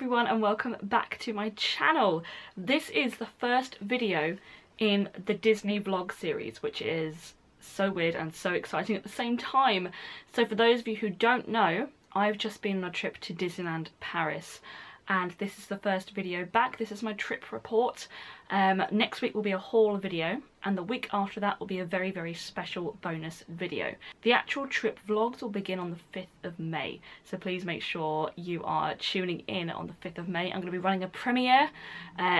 everyone and welcome back to my channel. This is the first video in the Disney vlog series, which is so weird and so exciting at the same time. So for those of you who don't know, I've just been on a trip to Disneyland Paris and this is the first video back. This is my trip report. Next week will be a haul video and the week after that will be a very, very special bonus video. The actual trip vlogs will begin on the 5th of May, so please make sure you are tuning in on the 5th of May. I'm going to be running a premiere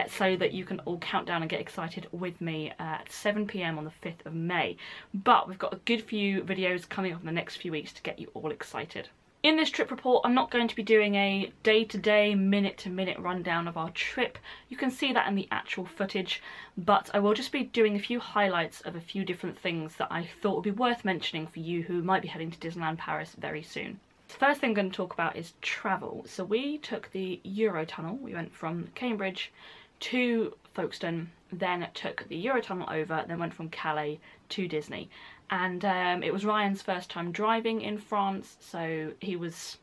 so that you can all count down and get excited with me at 7 PM on the 5th of May. But we've got a good few videos coming up in the next few weeks to get you all excited. In this trip report, I'm not going to be doing a day-to-day, minute-to-minute rundown of our trip. You can see that in the actual footage, but I will just be doing a few highlights of a few different things that I thought would be worth mentioning for you who might be heading to Disneyland Paris very soon. The first thing I'm going to talk about is travel. So we took the Eurotunnel. We went from Cambridge to Folkestone, then took the Eurotunnel over, then went from Calais to Disney. And it was Ryan's first time driving in France, so he was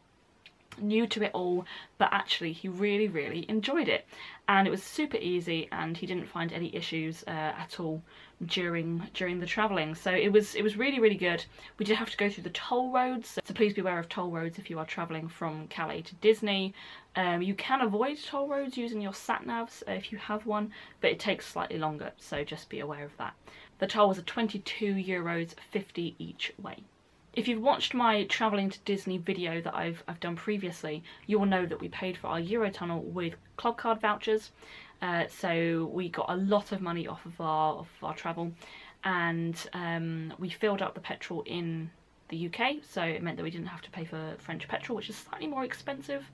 new to it all, but actually he really enjoyed it, and it was super easy and he didn't find any issues at all during the travelling. So it was really good. We did have to go through the toll roads, so please be aware of toll roads if you are travelling from Calais to Disney. You can avoid toll roads using your sat navs if you have one, but it takes slightly longer, so just be aware of that. The tolls are €22.50 each way. If you've watched my travelling to Disney video that I've done previously, you will know that we paid for our Eurotunnel with club card vouchers. So we got a lot of money off of our travel, and we filled up the petrol in the UK, so it meant that we didn't have to pay for French petrol, which is slightly more expensive.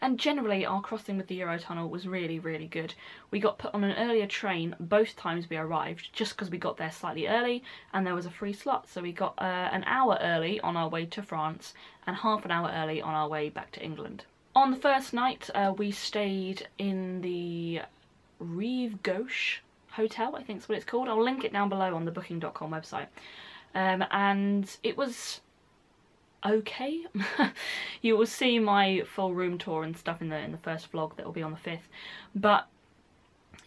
And generally our crossing with the Eurotunnel was really good. We got put on an earlier train both times we arrived, just because we got there slightly early and there was a free slot. So we got an hour early on our way to France and half an hour early on our way back to England. On the first night we stayed in the Rive Gauche Hotel, I think is what it's called. I'll link it down below on the booking.com website. And it was okay. You will see my full room tour and stuff in the first vlog that will be on the 5th, but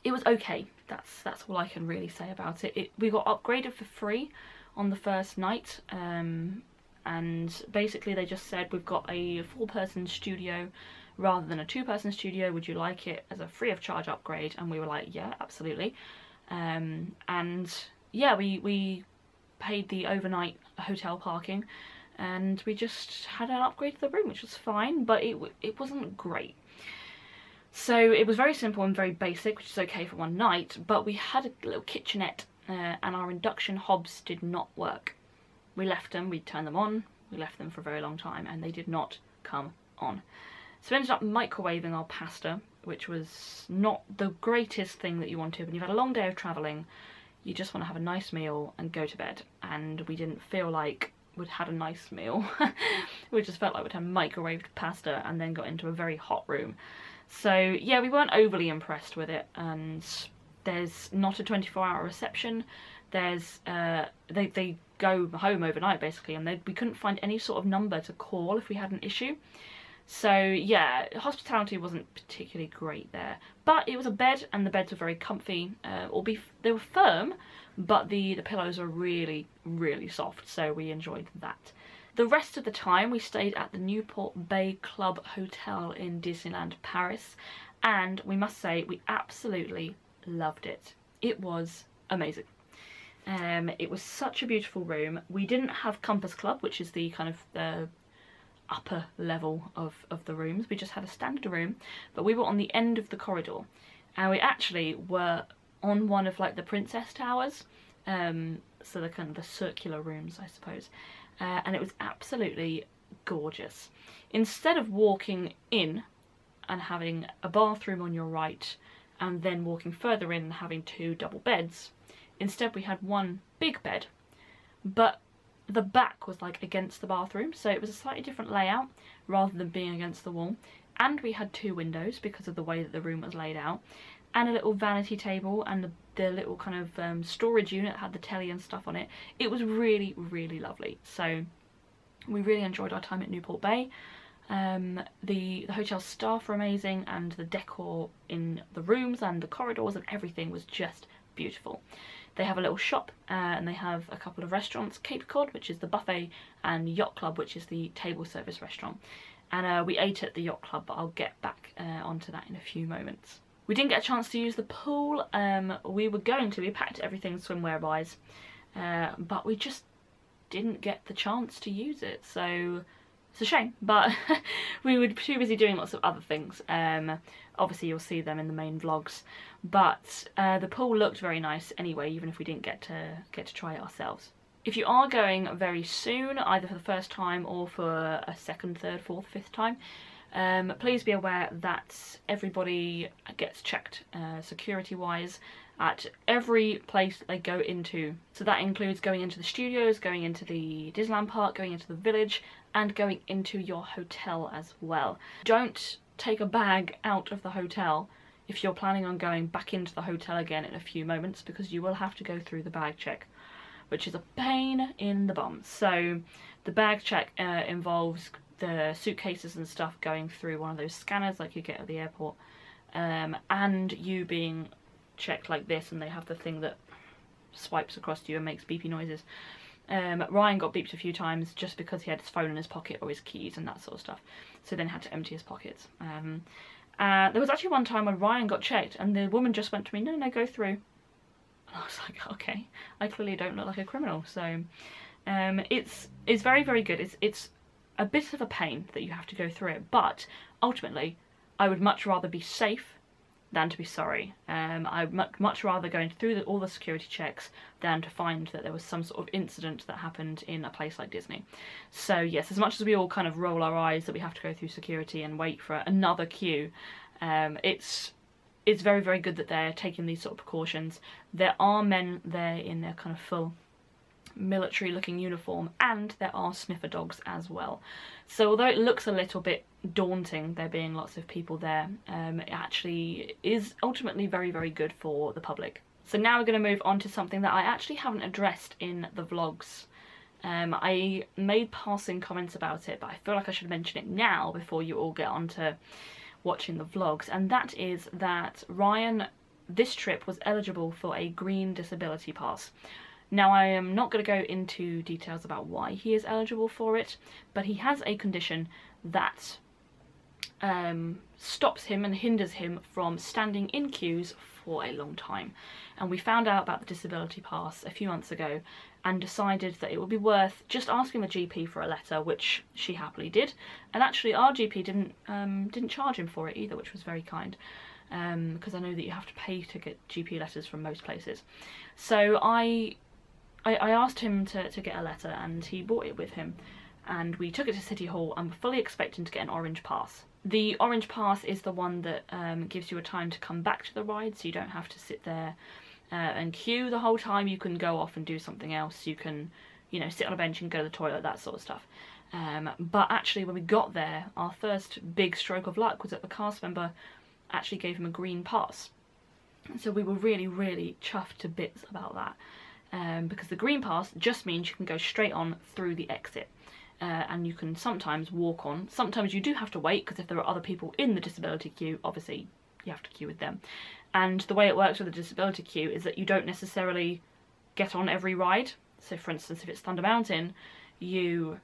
it was okay. That's all I can really say about it. We got upgraded for free on the first night, and basically they just said, we've got a 4-person studio rather than a 2-person studio, would you like it as a free of charge upgrade? And we were like, yeah, absolutely. And yeah, we paid the overnight hotel parking and we just had an upgrade to the room, which was fine, but it wasn't great. So it was very simple and very basic, which is okay for one night, but we had a little kitchenette and our induction hobs did not work. We left them, we turned them on, we left them for a very long time and they did not come on. So we ended up microwaving our pasta, which was not the greatest thing that you wanted when you've had a long day of travelling. You just want to have a nice meal and go to bed, and we didn't feel like we'd had a nice meal. We just felt like we'd had microwaved pasta and then got into a very hot room. So yeah, we weren't overly impressed with it, and there's not a 24-hour reception. There's they go home overnight basically, and we couldn't find any sort of number to call if we had an issue. So yeah, hospitality wasn't particularly great there, but it was a bed and the beds were very comfy. They were firm, but the pillows are really soft, so we enjoyed that. The rest of the time we stayed at the Newport Bay Club Hotel in Disneyland Paris, and we must say we absolutely loved it. It was amazing. It was such a beautiful room. We didn't have Compass Club, which is the kind of the upper level of the rooms. We just had a standard room, but we were on the end of the corridor and we actually were on one of like the princess towers, so the kind of the circular rooms, I suppose, and it was absolutely gorgeous. Instead of walking in and having a bathroom on your right and then walking further in and having 2 double beds, instead we had one big bed, but the back was like against the bathroom, so it was a slightly different layout rather than being against the wall. And we had 2 windows because of the way that the room was laid out, and a little vanity table and the little kind of storage unit that had the telly and stuff on it. It was really lovely. So we really enjoyed our time at Newport Bay. The hotel staff were amazing, and the decor in the rooms and the corridors and everything was just beautiful. They have a little shop, and they have a couple of restaurants, Cape Cod, which is the buffet, and Yacht Club, which is the table service restaurant. And we ate at the Yacht Club, but I'll get back onto that in a few moments. We didn't get a chance to use the pool. We were going to, we packed everything swimwear wise, but we just didn't get the chance to use it, so it's a shame. But we were too busy doing lots of other things. Obviously you'll see them in the main vlogs, but the pool looked very nice anyway, even if we didn't get to try it ourselves. If you are going very soon, either for the first time or for a second, third, fourth, fifth time, please be aware that everybody gets checked security wise at every place they go into. So that includes going into the studios, going into the Disneyland park, going into the village, and going into your hotel as well. Don't take a bag out of the hotel if you're planning on going back into the hotel again in a few moments, because you will have to go through the bag check, which is a pain in the bum. So the bag check involves the suitcases and stuff going through one of those scanners like you get at the airport, and you being checked like this, and they have the thing that swipes across to you and makes beepy noises. Ryan got beeped a few times just because he had his phone in his pocket or his keys and that sort of stuff, so then had to empty his pockets. There was actually one time when Ryan got checked and the woman just went to me, no, go through. And I was like, okay, I clearly don't look like a criminal. So it's very, very good. It's a bit of a pain that you have to go through it, but ultimately I would much rather be safe than to be sorry. I'd much rather go through all the security checks than to find that there was some sort of incident that happened in a place like Disney. So yes, as much as we all kind of roll our eyes that we have to go through security and wait for another queue, it's very, very good that they're taking these sort of precautions. There are men there in their kind of full military looking uniform, and there are sniffer dogs as well. So although it looks a little bit daunting, there being lots of people there, it actually is ultimately very, very good for the public. So now we're going to move on to something that I actually haven't addressed in the vlogs. I made passing comments about it, but I feel like I should mention it now before you all get on to watching the vlogs, and that is that Ryan this trip was eligible for a green disability pass. Now, I am not going to go into details about why he is eligible for it, but he has a condition that stops him and hinders him from standing in queues for a long time. And we found out about the disability pass a few months ago and decided that it would be worth just asking the GP for a letter, which she happily did. And actually our GP didn't charge him for it either, which was very kind. Because I know that you have to pay to get GP letters from most places. So I asked him to get a letter, and he brought it with him, and we took it to City Hall and were fully expecting to get an orange pass. The orange pass is the one that gives you a time to come back to the ride, so you don't have to sit there and queue the whole time. You can go off and do something else. You can, you know, sit on a bench and go to the toilet, that sort of stuff. But actually when we got there, our first big stroke of luck was that the cast member actually gave him a green pass. So we were really, really chuffed to bits about that. Because the green pass just means you can go straight on through the exit, and you can sometimes walk on. Sometimes you do have to wait, because if there are other people in the disability queue, obviously you have to queue with them. And the way it works with the disability queue is that you don't necessarily get on every ride. So for instance, if it's Thunder Mountain, you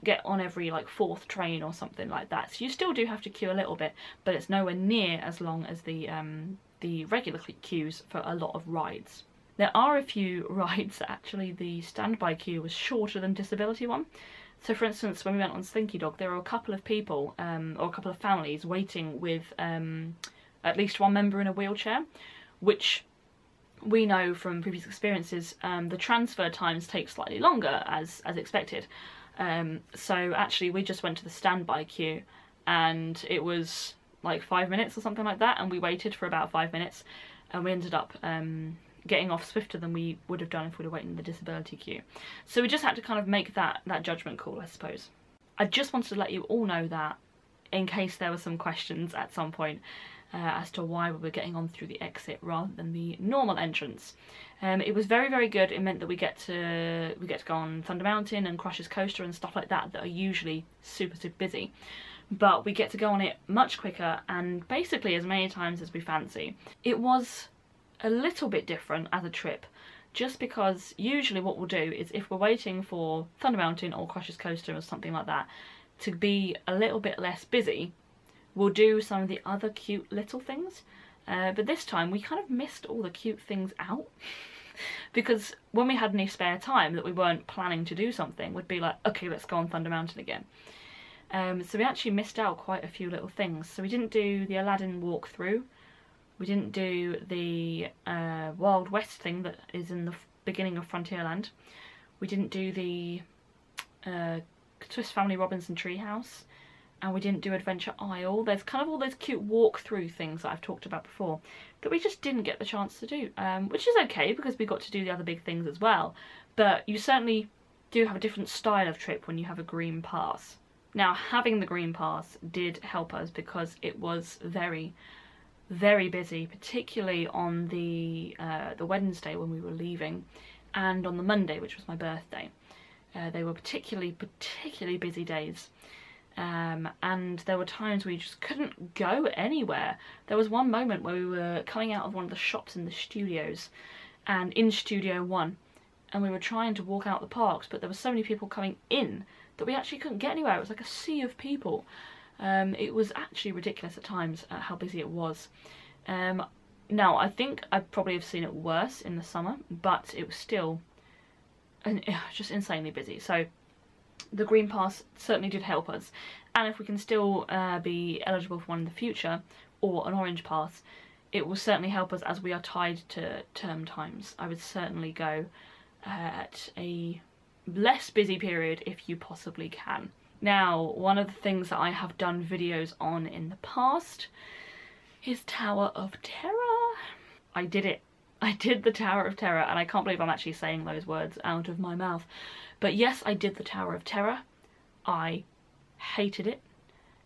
get on every like 4th train or something like that. So you still do have to queue a little bit, but it's nowhere near as long as the regular queues for a lot of rides. There are a few rides that actually the standby queue was shorter than disability one. So for instance, when we went on Slinky Dog, there were a couple of people, or a couple of families waiting with at least one member in a wheelchair, which we know from previous experiences, the transfer times take slightly longer as expected. So actually we just went to the standby queue, and it was like 5 minutes or something like that, and we waited for about 5 minutes, and we ended up getting off swifter than we would have done if we'd have waited in the disability queue. So we just had to kind of make that judgment call, I suppose. I just wanted to let you all know that, in case there were some questions at some point as to why we were getting on through the exit rather than the normal entrance. It was very, very good. It meant that we get to go on Thunder Mountain and Crush's Coaster and stuff like that that are usually super, super busy. but we get to go on it much quicker and basically as many times as we fancy. It was a little bit different as a trip, just because usually what we'll do is if we're waiting for Thunder Mountain or Crush's Coaster or something like that to be a little bit less busy, we'll do some of the other cute little things. But this time we kind of missed all the cute things out because when we had any spare time that we weren't planning to do something, we'd be like, okay, let's go on Thunder Mountain again. So we actually missed out quite a few little things. So we didn't do the Aladdin walkthrough. We didn't do the Wild West thing that is in the beginning of Frontierland. We didn't do the Swiss Family Robinson Treehouse. And we didn't do Adventure Isle. There's kind of all those cute walk-through things that I've talked about before that we just didn't get the chance to do, which is okay because we got to do the other big things as well. But you certainly do have a different style of trip when you have a green pass. Now, having the green pass did help us because it was very, very busy, particularly on the Wednesday when we were leaving, and on the Monday, which was my birthday. They were particularly busy days. And there were times we just couldn't go anywhere. There was one moment where we were coming out of one of the shops in the studios and in Studio 1, and we were trying to walk out the parks, but there were so many people coming in that we actually couldn't get anywhere. It was like a sea of people. It was actually ridiculous at times how busy it was. Now, I think I probably have seen it worse in the summer, but it was still just insanely busy. So the green pass certainly did help us, and if we can still be eligible for one in the future, or an orange pass, it will certainly help us as we are tied to term times. I would certainly go at a less busy period if you possibly can. Now, one of the things that I have done videos on in the past is Tower of Terror. I did it. I did the Tower of Terror, and I can't believe I'm actually saying those words out of my mouth. But yes, I did the Tower of Terror. I hated it.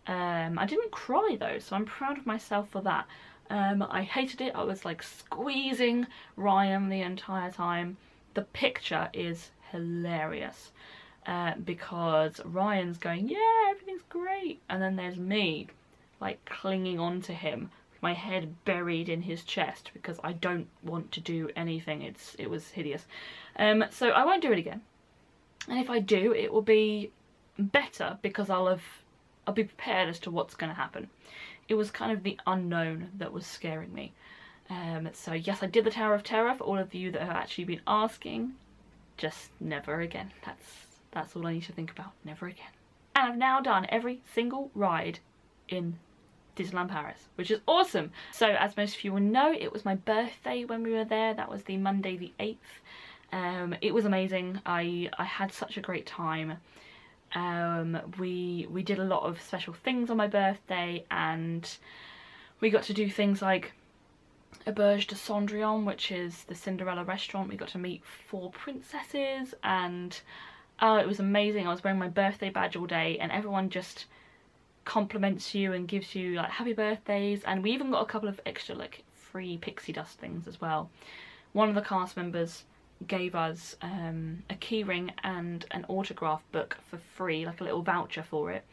I didn't cry though, so I'm proud of myself for that. I hated it. I was like squeezing Ryan the entire time. The picture is hilarious because Ryan's going, yeah, everything's great. And then there's me like clinging on to him, my head buried in his chest because I don't want to do anything. It was hideous. So I won't do it again. And if I do, it will be better because I'll be prepared as to what's going to happen. It was kind of the unknown that was scaring me. So yes, I did the Tower of Terror. For all of you that have actually been asking, just never again. That's all I need to think about. Never again. And I've now done every single ride in Disneyland Paris, which is awesome. So as most of you will know, it was my birthday when we were there. That was the Monday the 8th. It was amazing. I had such a great time. We did a lot of special things on my birthday, and we got to do things like Auberge de Cendrillon, which is the Cinderella restaurant. We got to meet 4 princesses, and it was amazing. I was wearing my birthday badge all day, and everyone just compliments you and gives you like happy birthdays, and we even got a couple of extra like free pixie dust things as well. One of the cast members gave us a key ring and an autograph book for free, like a little voucher for it.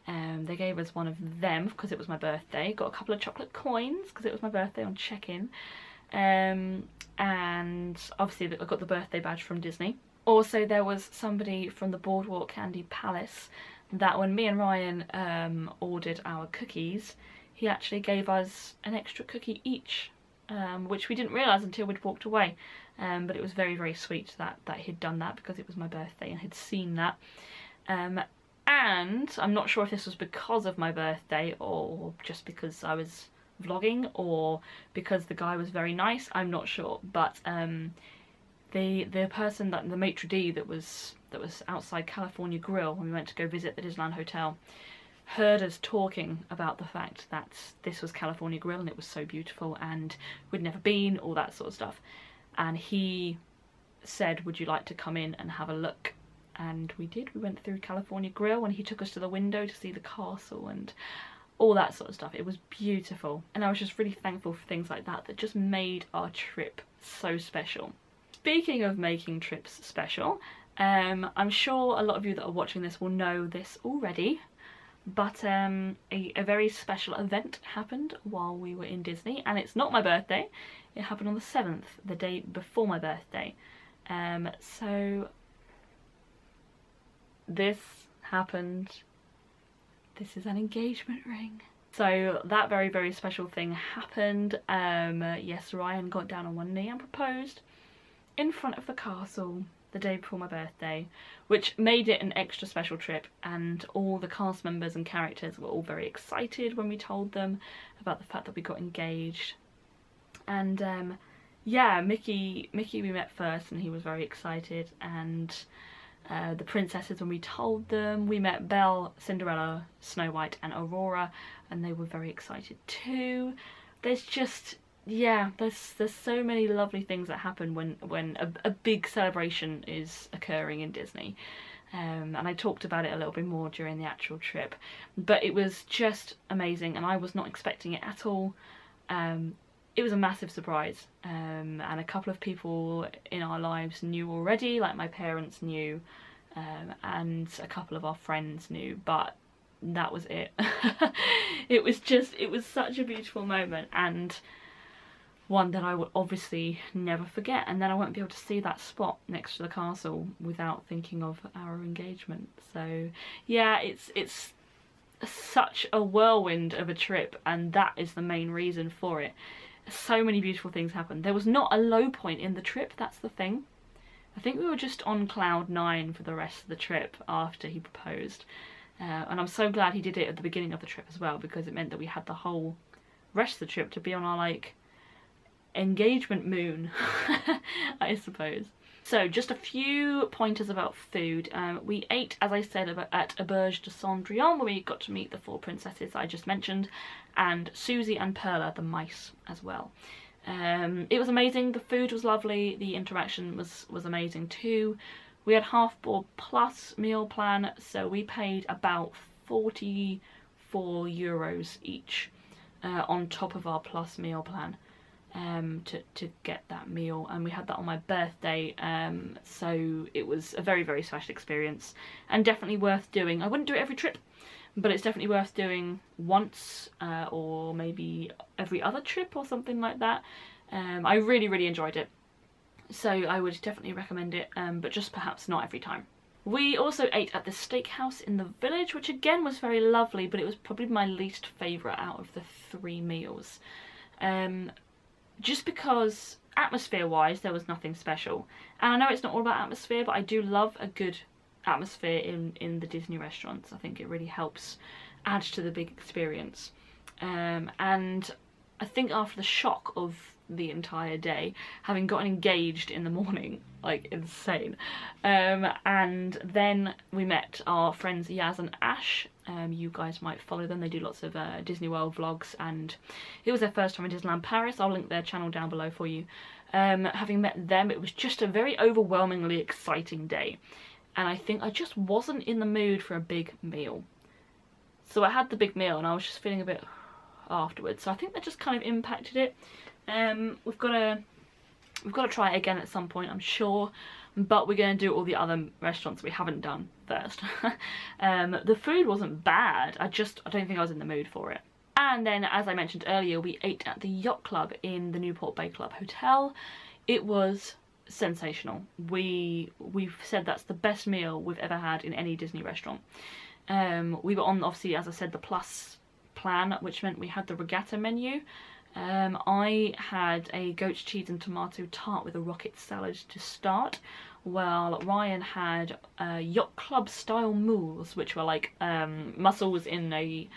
They gave us one of them because it was my birthday. Got a couple of chocolate coins because it was my birthday on check-in, and obviously I got the birthday badge from Disney. Also, there was somebody from the Boardwalk Candy Palace that when me and Ryan ordered our cookies, he actually gave us an extra cookie each, which we didn't realise until we'd walked away. But it was very, very sweet that he'd done that because it was my birthday and he'd seen that. And I'm not sure if this was because of my birthday or just because I was vlogging or because the guy was very nice, I'm not sure. But the person, that the maitre d' that was outside California Grill when we went to go visit the Disneyland Hotel, heard us talking about the fact that this was California Grill and it was so beautiful and we'd never been, all that sort of stuff. And he said, would you like to come in and have a look? And we did. We went through California Grill and he took us to the window to see the castle and all that sort of stuff. It was beautiful, and I was just really thankful for things like that that just made our trip so special. Speaking of making trips special, I'm sure a lot of you that are watching this will know this already, But a very special event happened while we were in Disney, and it's not my birthday. It happened on the 7th, the day before my birthday. So this happened. This is an engagement ring. So that very, very special thing happened. Yes, Ryan got down on one knee and proposed in front of the castle the day before my birthday, which made it an extra special trip, and all the cast members and characters were all very excited when we told them about the fact that we got engaged. And yeah, Mickey we met first, and he was very excited, and the princesses, when we told them, we met Belle, Cinderella, Snow White and Aurora, and they were very excited too. There's just, yeah, there's so many lovely things that happen when a big celebration is occurring in Disney. And I talked about it a little bit more during the actual trip, but it was just amazing, and I was not expecting it at all. It was a massive surprise, and a couple of people in our lives knew already, like my parents knew, and a couple of our friends knew, but that was it. It was such a beautiful moment, and one that I would obviously never forget, and then I won't be able to see that spot next to the castle without thinking of our engagement. So yeah, it's such a whirlwind of a trip, and that is the main reason for it. So many beautiful things happened. There was not a low point in the trip, that's the thing. I think we were just on cloud 9 for the rest of the trip after he proposed. And I'm so glad he did it at the beginning of the trip as well, because it meant that we had the whole rest of the trip to be on our, like, engagement moon, I suppose. So just a few pointers about food. We ate, as I said, at Auberge de Cendrillon, where we got to meet the 4 princesses I just mentioned, and Susie and Perla, the mice, as well. It was amazing. The food was lovely. The interaction was amazing too. We had half-board plus meal plan, so we paid about €44 each on top of our plus meal plan. To get that meal, and we had that on my birthday, so it was a very, very special experience, and definitely worth doing. I wouldn't do it every trip, but it's definitely worth doing once, or maybe every other trip or something like that. I really, really enjoyed it, so I would definitely recommend it, but just perhaps not every time. We also ate at the steakhouse in the village, which again was very lovely, but it was probably my least favourite out of the 3 meals. Just because atmosphere-wise there was nothing special, and I know it's not all about atmosphere, but I do love a good atmosphere in the Disney restaurants. I think it really helps add to the big experience, and I think after the shock of the entire day, having gotten engaged in the morning, like insane, and then we met our friends Yaz and Ash. You guys might follow them, they do lots of Disney World vlogs, and it was their first time in Disneyland Paris. I'll link their channel down below for you. Having met them, it was just a very overwhelmingly exciting day, and I think I just wasn't in the mood for a big meal. So I had the big meal and I was just feeling a bit afterwards, so I think that just kind of impacted it. We've got to try it again at some point, I'm sure, but we're going to do all the other restaurants we haven't done first. The food wasn't bad, I don't think I was in the mood for it. And then, as I mentioned earlier, we ate at the Yacht Club in the Newport Bay Club Hotel. It was sensational. We've said that's the best meal we've ever had in any Disney restaurant. We were on, obviously, as I said, the plus plan, which meant we had the regatta menu. I had a goat cheese and tomato tart with a rocket salad to start, while Ryan had Yacht Club style moules, which were like mussels in a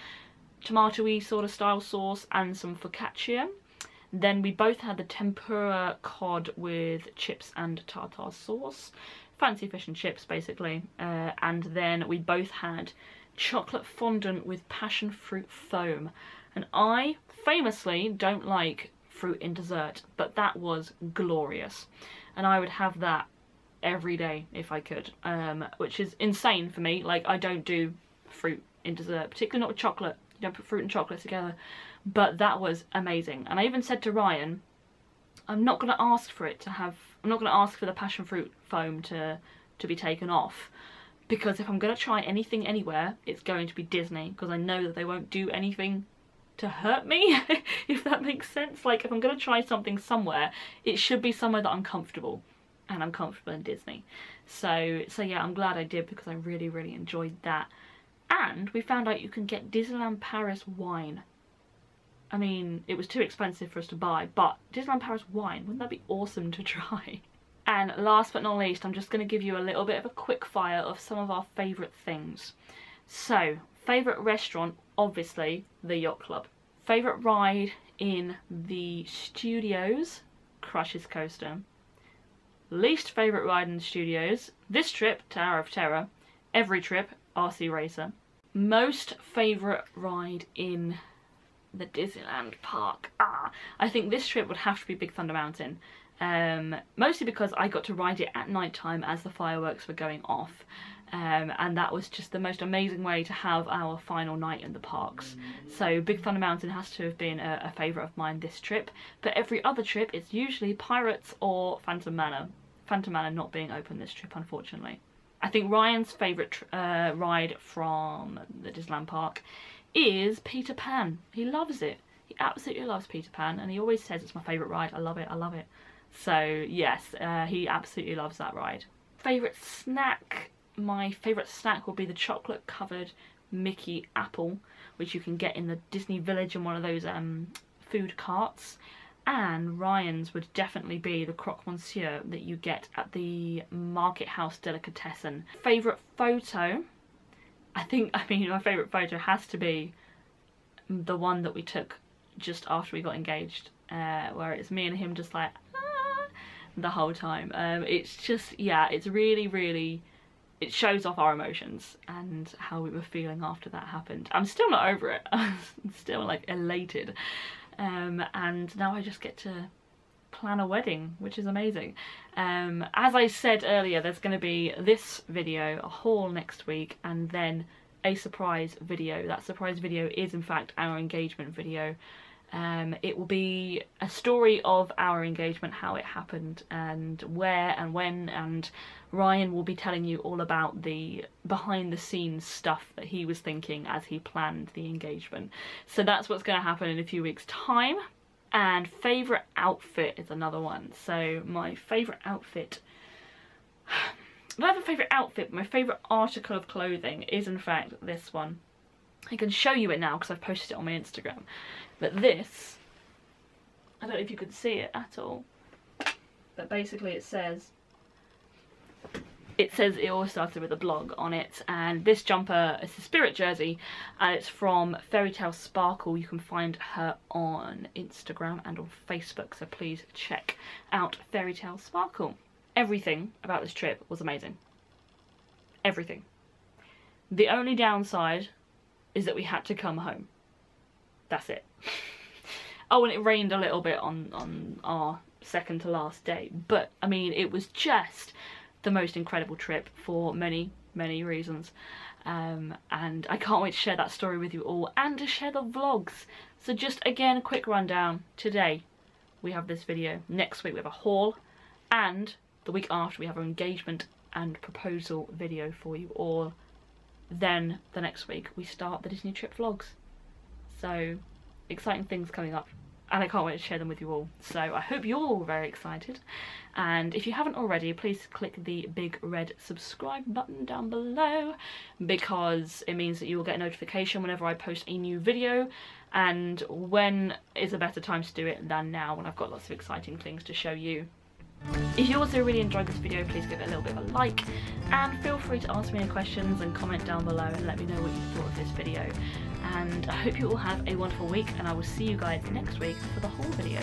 tomatoey sort of style sauce and some focaccia. Then we both had the tempura cod with chips and tartar sauce, fancy fish and chips basically, and then we both had chocolate fondant with passion fruit foam. And I famously don't like fruit in dessert, but that was glorious, and I would have that every day if I could, which is insane for me. Like, I don't do fruit in dessert, particularly not with chocolate. You don't put fruit and chocolate together, but that was amazing. And I even said to Ryan, I'm not going to ask for the passion fruit foam to be taken off, because if I'm going to try anything anywhere, it's going to be Disney, because I know that they won't do anything to hurt me, if that makes sense. Like, if I'm going to try something somewhere, it should be somewhere that I'm comfortable, and I'm comfortable in Disney. So yeah, I'm glad I did, because I really, really enjoyed that. And we found out you can get Disneyland Paris wine. I mean, it was too expensive for us to buy, but Disneyland Paris wine, wouldn't that be awesome to try? And last but not least, I'm just going to give you a little bit of a quick fire of some of our favourite things. So, favourite restaurant, obviously, the Yacht Club. Favourite ride in the studios, Crush's Coaster. Least favourite ride in the studios, this trip, Tower of Terror. Every trip, RC Racer. Most favourite ride in the Disneyland park. I think this trip would have to be Big Thunder Mountain. Mostly because I got to ride it at night time as the fireworks were going off, and that was just the most amazing way to have our final night in the parks. So Big Thunder Mountain has to have been a favourite of mine this trip, but every other trip it's usually Pirates or Phantom Manor. Phantom Manor not being open this trip, unfortunately. I think Ryan's favourite ride from the Disneyland park is Peter Pan. He loves it. He absolutely loves Peter Pan, and he always says it's my favourite ride. I love it, I love it. So yes, he absolutely loves that ride. Favourite snack? My favourite snack will be the chocolate covered Mickey apple, which you can get in the Disney Village in one of those food carts. And Ryan's would definitely be the croque monsieur that you get at the Market House Delicatessen. Favourite photo? I mean my favourite photo has to be the one that we took just after we got engaged, where it's me and him just like the whole time. It's just, yeah, it's really, really, it shows off our emotions and how we were feeling after that happened. I'm still not over it. I'm still like elated, and now I just get to plan a wedding, which is amazing. As I said earlier, there's going to be this video, a haul next week, and then a surprise video. That surprise video is in fact our engagement video. It will be a story of our engagement, how it happened and where and when, and Ryan will be telling you all about the behind the scenes stuff that he was thinking as he planned the engagement. So that's what's going to happen in a few weeks' time. And favourite outfit is another one. So my favourite outfit, I don't have a favourite outfit, but my favourite article of clothing is in fact this one. I can show you it now because I've posted it on my Instagram. But this, I don't know if you could see it at all, but basically it says it all started with a blog on it, and this jumper is a Spirit jersey, and it's from Fairy Tale Sparkle. You can find her on Instagram and on Facebook, so please check out Fairy Tale Sparkle. Everything about this trip was amazing. Everything. The only downside is that we had to come home. That's it. Oh, and it rained a little bit on our second to last day, but I mean it was just the most incredible trip for many, many reasons, and I can't wait to share that story with you all and to share the vlogs. So just again a quick rundown. Today we have this video, next week we have a haul, and the week after we have our engagement and proposal video for you all. Then the next week we start the Disney trip vlogs. So exciting things coming up, and I can't wait to share them with you all. So I hope you're all very excited, and if you haven't already, please click the big red subscribe button down below, because it means that you will get a notification whenever I post a new video, and when is a better time to do it than now, when I've got lots of exciting things to show you. If you also really enjoyed this video, please give it a little bit of a like, and feel free to ask me any questions and comment down below and let me know what you thought of this video. And I hope you all have a wonderful week, and I will see you guys next week for the haul video.